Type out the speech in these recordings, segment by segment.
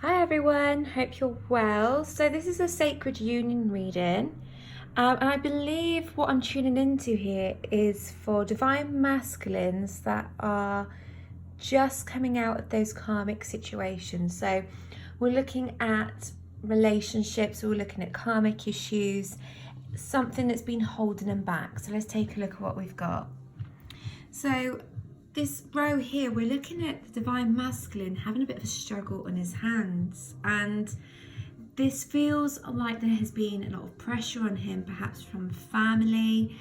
Hi everyone, hope you're well. So this is a sacred union reading, and I believe what I'm tuning into here is for divine masculines that are just coming out of those karmic situations. So we're looking at relationships, we're looking at karmic issues, something that's been holding them back. So let's take a look at what we've got. So this row here, we're looking at the divine masculine having a bit of a struggle on his hands, and this feels like there has been a lot of pressure on him, perhaps from family,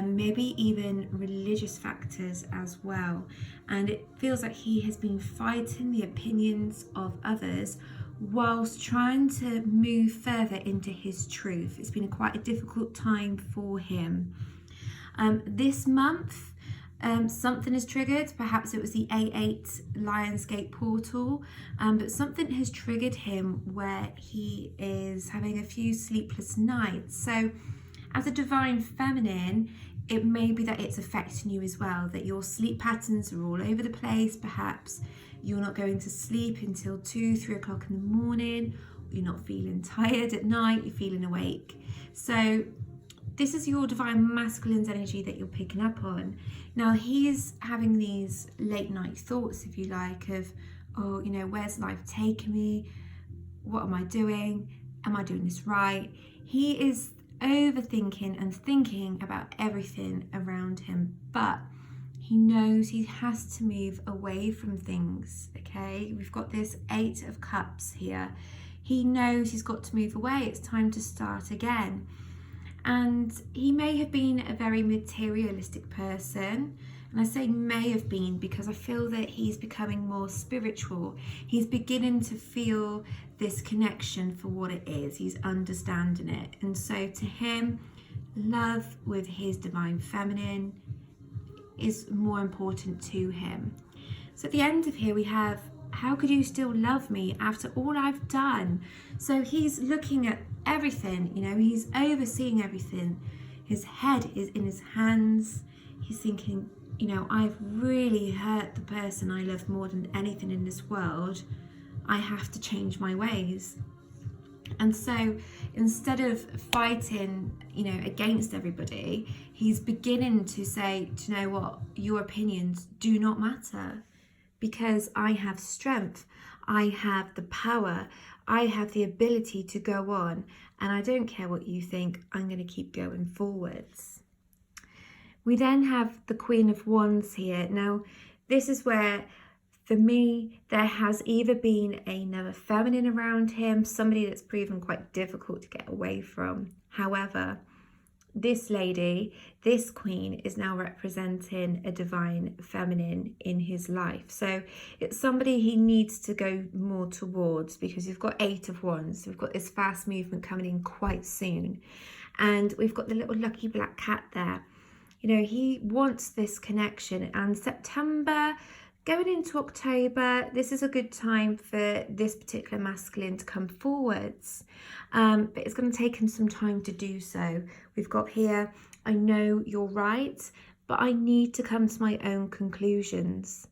maybe even religious factors as well. And it feels like he has been fighting the opinions of others whilst trying to move further into his truth. It's been quite a difficult time for him. This month, something is triggered. Perhaps it was the A8 Lionsgate portal, but something has triggered him where he is having a few sleepless nights. So as a divine feminine, it may be that it's affecting you as well, that your sleep patterns are all over the place. Perhaps you're not going to sleep until 2-3 o'clock in the morning. You're not feeling tired at night, you're feeling awake. So this is your divine masculine's energy that you're picking up on. Now he's having these late night thoughts, if you like, of, oh, you know, where's life taking me? What am I doing? Am I doing this right? He is overthinking and thinking about everything around him, but he knows he has to move away from things, okay? We've got this 8 of Cups here. He knows he's got to move away. It's time to start again. And he may have been a very materialistic person. And I say may have been because I feel that he's becoming more spiritual. He's beginning to feel this connection for what it is. He's understanding it. And so to him, love with his divine feminine is more important to him. So at the end of here we have, how could you still love me after all I've done? So he's looking at everything, you know, he's overseeing everything. His head is in his hands. He's thinking, you know, I've really hurt the person I love more than anything in this world. I have to change my ways. And so instead of fighting, you know, against everybody, he's beginning to say, do you know what, your opinions do not matter. Because I have strength, I have the power, I have the ability to go on, and I don't care what you think, I'm going to keep going forwards. We then have the Queen of Wands here. Now, this is where, for me, there has either been another feminine around him, somebody that's proven quite difficult to get away from. However, this lady, this queen, is now representing a divine feminine in his life. So it's somebody he needs to go more towards, because you've got 8 of Wands. We've got this fast movement coming in quite soon. And we've got the little lucky black cat there. You know, he wants this connection. And September, going into October, this is a good time for this particular masculine to come forwards. But it's going to take him some time to do so. We've got here, I know you're right, but I need to come to my own conclusions.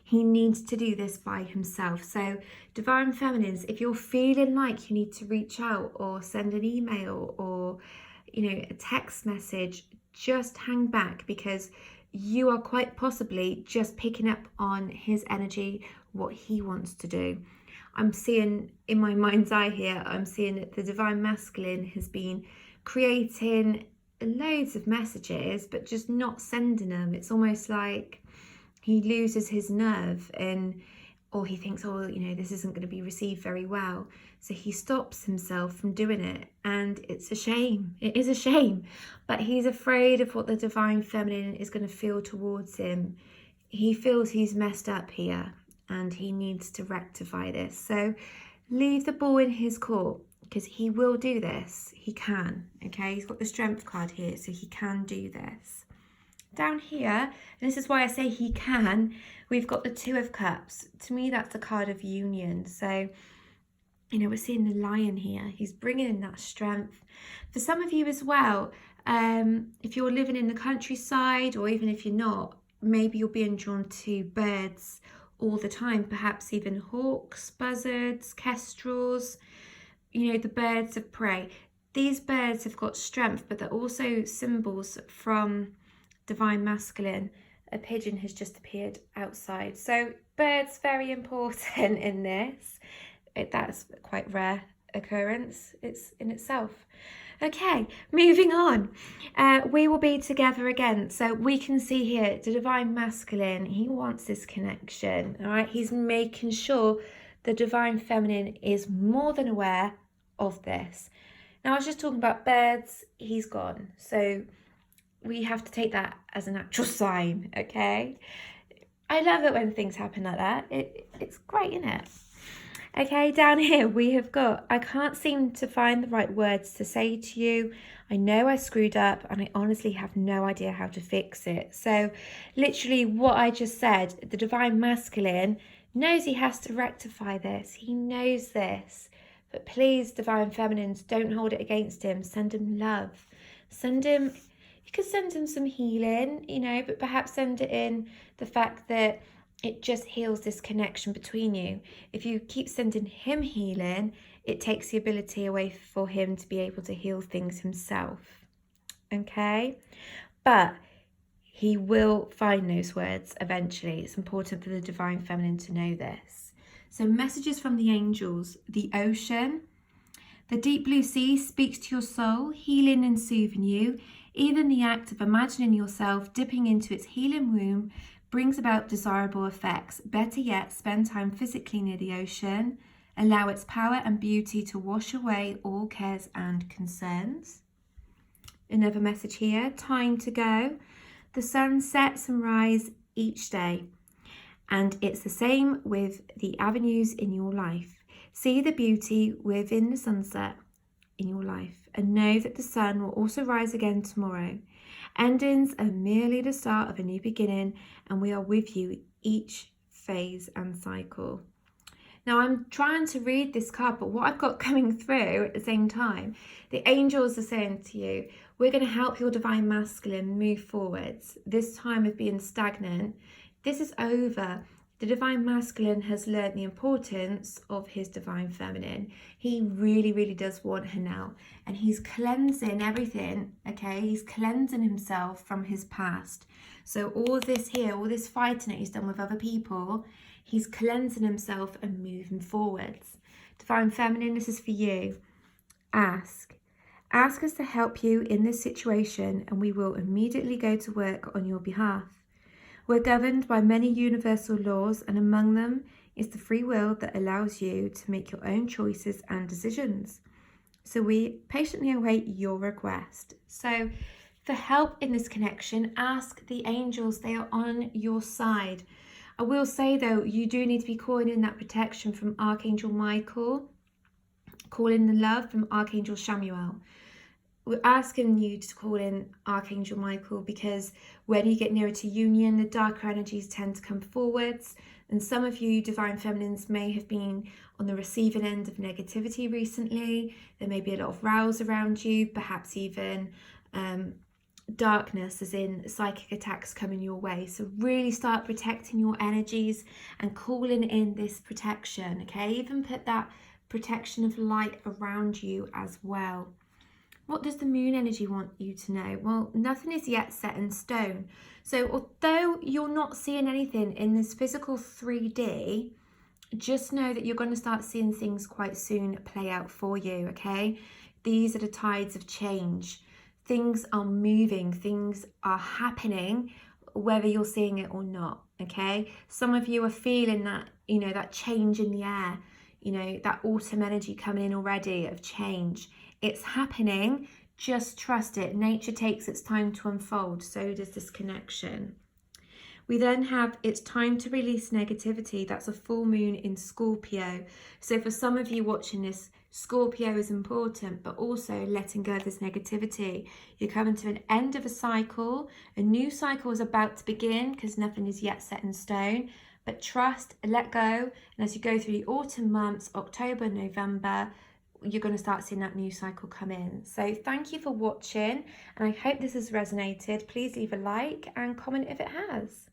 He needs to do this by himself. So divine feminines, if you're feeling like you need to reach out or send an email or, you know, a text message, just hang back, because you are quite possibly just picking up on his energy, what he wants to do. I'm seeing in my mind's eye here, I'm seeing that the divine masculine has been creating loads of messages, but just not sending them. It's almost like he loses his nerve, and or he thinks, oh, you know, this isn't going to be received very well. So he stops himself from doing it. And it's a shame. It is a shame. But he's afraid of what the divine feminine is going to feel towards him. He feels he's messed up here and he needs to rectify this. So leave the ball in his court, because he will do this. He can. Okay, he's got the strength card here, so he can do this. Down here, and this is why I say he can, we've got the 2 of Cups. To me, that's a card of union. So, you know, we're seeing the Lion here. He's bringing in that strength. For some of you as well, if you're living in the countryside, or even if you're not, maybe you're being drawn to birds all the time, perhaps even hawks, buzzards, kestrels, you know, the birds of prey. These birds have got strength, but they're also symbols from divine masculine. A pigeon has just appeared outside. So birds very important in this. That's quite rare occurrence. It's in itself. Okay, moving on. We will be together again. So we can see here the divine masculine, he wants this connection. All right, he's making sure the divine feminine is more than aware of this. Now, I was just talking about birds, he's gone. So we have to take that as an actual sign, okay? I love it when things happen like that. It's great, isn't it? Okay, down here we have got, I can't seem to find the right words to say to you. I know I screwed up and I honestly have no idea how to fix it. So literally what I just said, the divine masculine knows he has to rectify this. He knows this. But please, divine feminines, don't hold it against him. Send him love. Send him, you could send him some healing, you know, but perhaps send it in the fact that it just heals this connection between you. If you keep sending him healing, it takes the ability away for him to be able to heal things himself. Okay? But he will find those words eventually. It's important for the divine feminine to know this. So messages from the angels, the ocean. The deep blue sea speaks to your soul, healing and soothing you. Even the act of imagining yourself dipping into its healing womb brings about desirable effects. Better yet, spend time physically near the ocean. Allow its power and beauty to wash away all cares and concerns. Another message here, time to go. The sun sets and rises each day, and it's the same with the avenues in your life. See the beauty within the sunset in your life, and know that the sun will also rise again tomorrow. Endings are merely the start of a new beginning, and we are with you each phase and cycle. Now I'm trying to read this card, but what I've got coming through at the same time, the angels are saying to you, we're going to help your divine masculine move forwards. This time of being stagnant, this is over. The divine masculine has learned the importance of his divine feminine. He really, really does want her now. And he's cleansing everything, okay? He's cleansing himself from his past. So all this here, all this fighting that he's done with other people, he's cleansing himself and moving forwards. Divine feminine, this is for you. Ask. Ask us to help you in this situation, and we will immediately go to work on your behalf. We're governed by many universal laws, and among them is the free will that allows you to make your own choices and decisions. So we patiently await your request. So for help in this connection, ask the angels. They are on your side. I will say though, you do need to be calling in that protection from Archangel Michael, call in the love from Archangel Chamuel. We're asking you to call in Archangel Michael because when you get nearer to union, the darker energies tend to come forwards. And some of you divine feminines may have been on the receiving end of negativity recently. There may be a lot of rows around you, perhaps even darkness, as in psychic attacks coming your way. So really start protecting your energies and calling in this protection, okay? Even put that protection of light around you as well. What does the moon energy want you to know? Well, nothing is yet set in stone. So although you're not seeing anything in this physical 3D, just know that you're going to start seeing things quite soon play out for you, okay? These are the tides of change. Things are moving, things are happening, whether you're seeing it or not, okay? Some of you are feeling that, you know, that change in the air, you know, that autumn energy coming in already of change. It's happening, just trust it. Nature takes its time to unfold, so does this connection. We then have it's time to release negativity. That's a full moon in Scorpio. So for some of you watching this, Scorpio is important, but also letting go of this negativity. You're coming to an end of a cycle. A new cycle is about to begin because nothing is yet set in stone. But trust, let go. And as you go through the autumn months, October, November, you're going to start seeing that new cycle come in. So thank you for watching, and I hope this has resonated. Please leave a like and comment if it has.